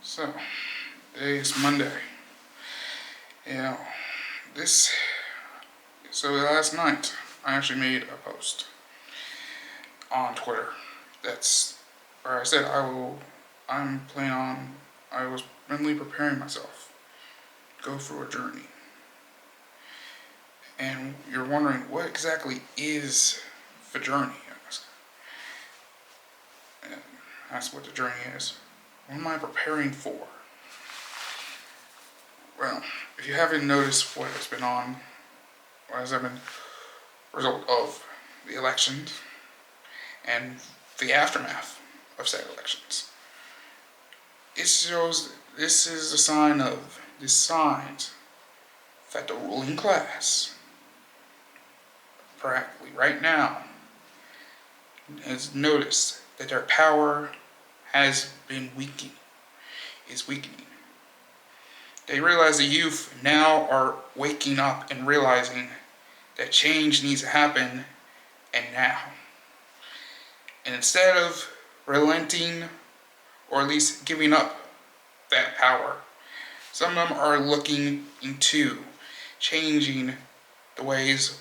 So, today is Monday. You know, last night I actually made a post on Twitter. That's where I said I was mentally preparing myself to go through a journey. And you're wondering, what exactly is the journey? And that's what the journey is. What am I preparing for? Well, if you haven't noticed what has been result of the elections and the aftermath of said elections, it shows this is a sign of the signs that the ruling class, practically right now, has noticed that their power is weakening. They realize the youth now are waking up and realizing that change needs to happen, and now. And instead of relenting, or at least giving up that power, some of them are looking into changing the ways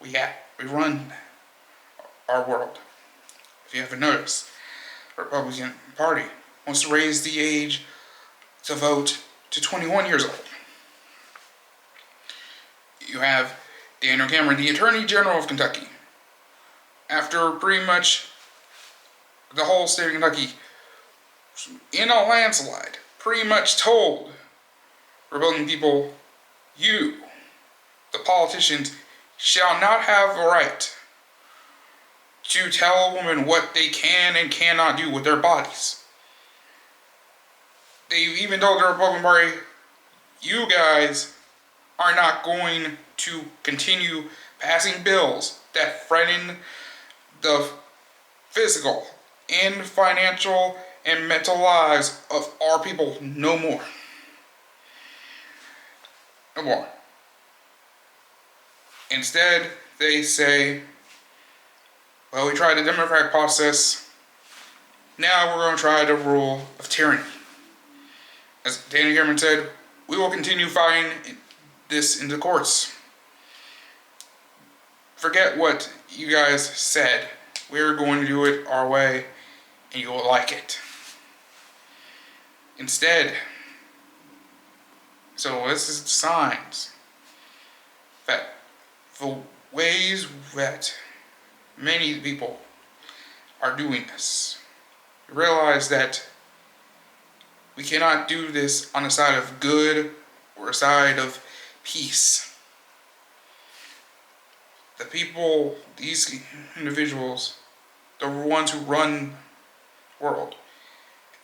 we run our world. If you haven't noticed, the Republican Party wants to raise the age to vote to 21 years old. You have Daniel Cameron, the Attorney General of Kentucky, after pretty much the whole state of Kentucky, in a landslide, pretty much told Republican people, you, the politicians, shall not have the right to tell a woman what they can and cannot do with their bodies. They've even told the Republican Party, you guys are not going to continue passing bills that threaten the physical and financial and mental lives of our people no more. No more. Instead, they say, well, we tried the democratic process, now we're going to try the rule of tyranny. As Daniel Cameron said, we will continue fighting this in the courts. Forget what you guys said. We're going to do it our way, and you will like it. Instead, so this is the signs that the ways that many people are doing this, realize that we cannot do this on the side of good or a side of peace. The people, these individuals, the ones who run the world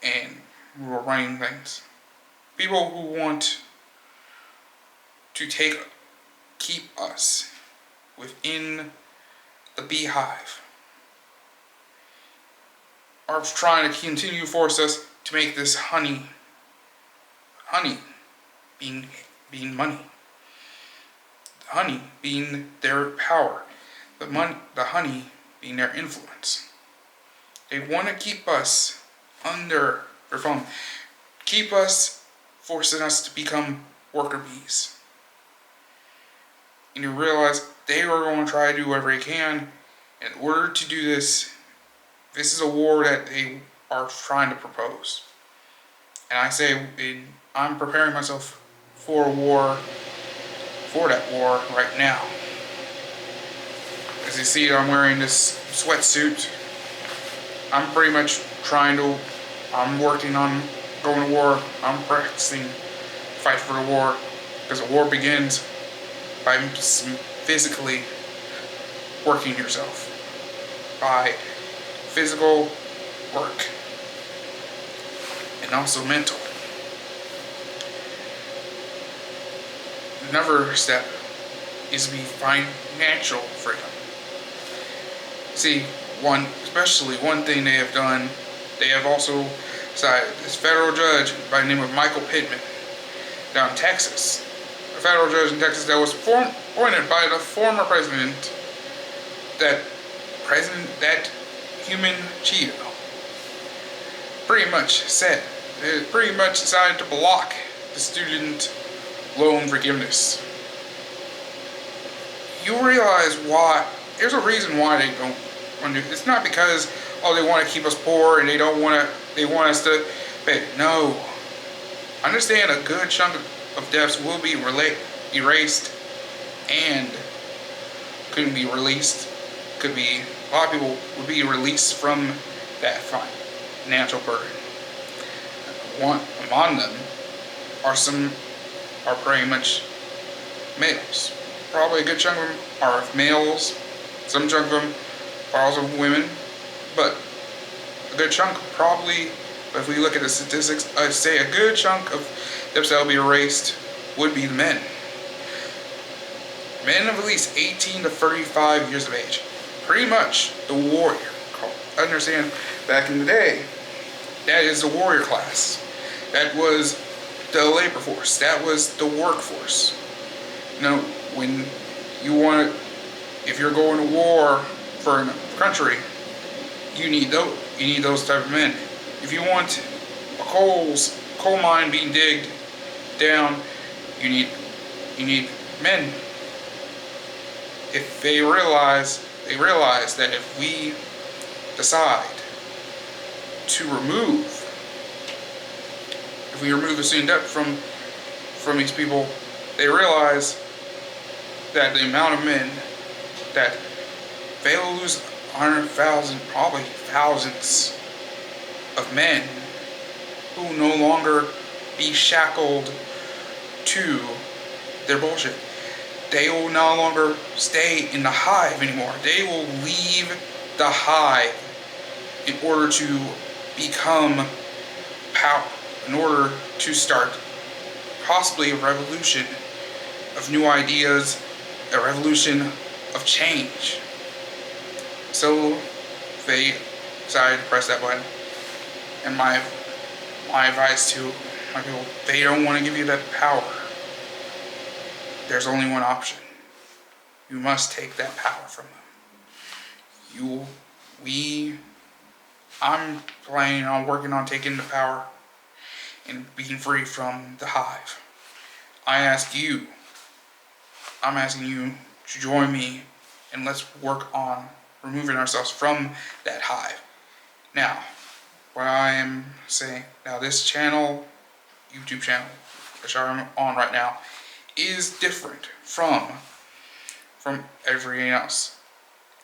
and who are running things, people who want to keep us within the beehive, are trying to continue to force us to make this honey being money. The honey being their power. The honey being their influence. They want to keep us under their thumb. Keep us, forcing us to become worker bees. And you realize they are going to try to do whatever they can in order to do this. This is a war that they are trying to propose. And I say, I'm preparing myself for that war right now. As you see, I'm wearing this sweatsuit. I'm pretty much I'm working on going to war. I'm practicing fight for the war, because the war begins by physically working yourself, by physical work, and also mental. Another step is to be financial freedom. See, especially one thing they have done, they have also decided, this federal judge by the name of Michael Pittman down in Texas, a federal judge in Texas that was appointed by the former president, that human Cheeto, pretty much said they pretty much decided to block the student loan forgiveness. You realize why. There's a reason why they don't want to do it. It's not because, oh, they want to keep us poor and they want us to pay. No. Understand a good chunk of debts will be erased and couldn't be released. Could be, a lot of people would be released from that financial burden. One among them are pretty much males. Probably a good chunk of them are males. Some chunk of them are also women, but a good chunk probably, if we look at the statistics, I'd say a good chunk of debts that will be erased would be the men. Men of at least 18 to 35 years of age. Pretty much the warrior. Understand, back in the day, that is the warrior class. That was the labor force. That was the workforce. You know, when you want to, if you're going to war for a country, you need those type of men. If you want a coal mine being digged down, you need men. If they realize that if we decide to remove the student debt from these people, they realize that the amount of men that they lose 100,000, probably thousands of men who will no longer be shackled to their bullshit. They will no longer stay in the hive anymore. They will leave the hive in order to become power, in order to start possibly a revolution of new ideas, a revolution of change. So they decided to press that button. And my advice to my people, they don't want to give you that power. There's only one option. You must take that power from them. I'm planning on working on taking the power and being free from the hive. I'm asking you to join me and let's work on removing ourselves from that hive. Now, what I am saying, now this channel, YouTube channel, which I'm on right now, is different from everything else.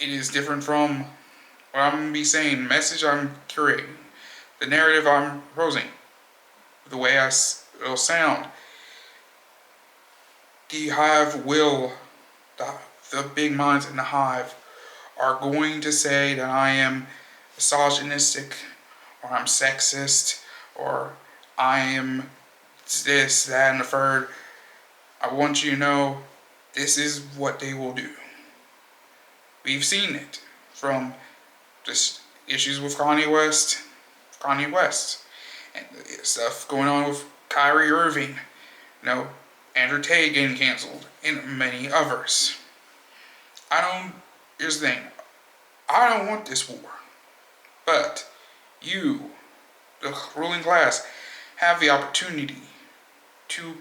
It is different from what I'm going to be saying, the message I'm curating, the narrative I'm proposing, the way it'll sound. The hive the big minds in the hive are going to say that I am misogynistic, or I'm sexist, or I am this, that, and the third. I want you to know this is what they will do. We've seen it from just issues with Kanye West, and stuff going on with Kyrie Irving, Andrew Tate getting canceled, and many others. Here's the thing, I don't want this war, but you, the ruling class, have the opportunity to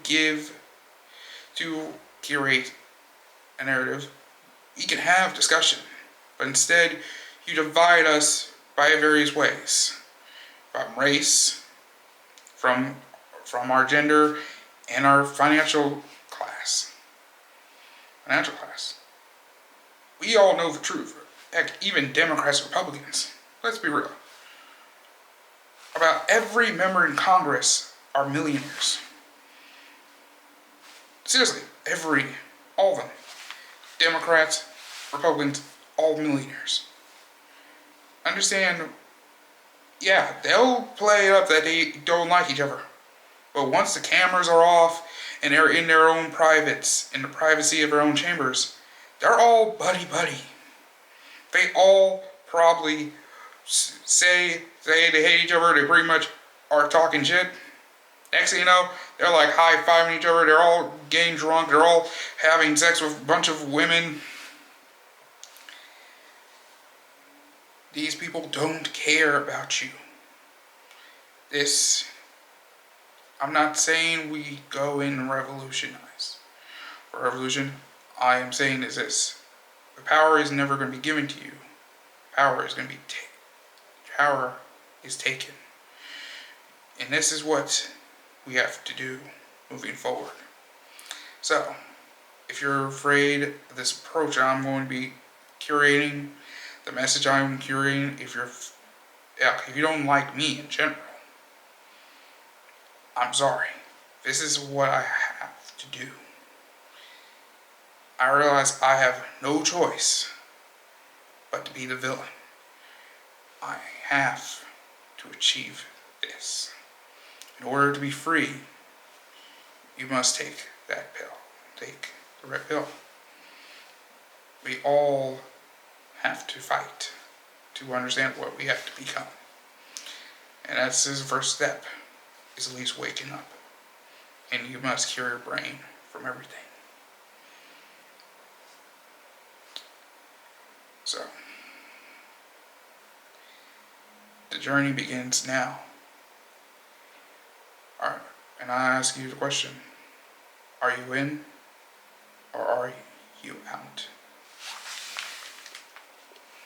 curate a narrative. We can have discussion, but instead you divide us by various ways, from race, from our gender, and our financial class. We all know the truth. Heck, even Democrats and Republicans, let's be real, about every member in Congress are millionaires. Seriously, all of them. Democrats, Republicans, all millionaires. Understand, yeah, they'll play it up that they don't like each other. But once the cameras are off and they're in their own privates, in the privacy of their own chambers, they're all buddy-buddy. They all probably say they hate each other, they pretty much are talking shit. Next thing you know, they're like high-fiving each other, they're all getting drunk, they're all having sex with a bunch of women. These people don't care about you. This I'm not saying we go in and revolutionize. For revolution, I am saying is this. The power is never going to be given to you. Power is going to be power is taken. And this is what we have to do moving forward. So, if you're afraid of this approach I'm going to be curating, the message I'm curating, if you don't like me in general, I'm sorry. This is what I have to do. I realize I have no choice but to be the villain. I have to achieve this. In order to be free, you must take that pill. Take the red pill. We all have to fight to understand what we have to become. And that's his first step, is at least waking up. And you must cure your brain from everything. So, the journey begins now. Alright, and I ask you the question, are you in or are you out?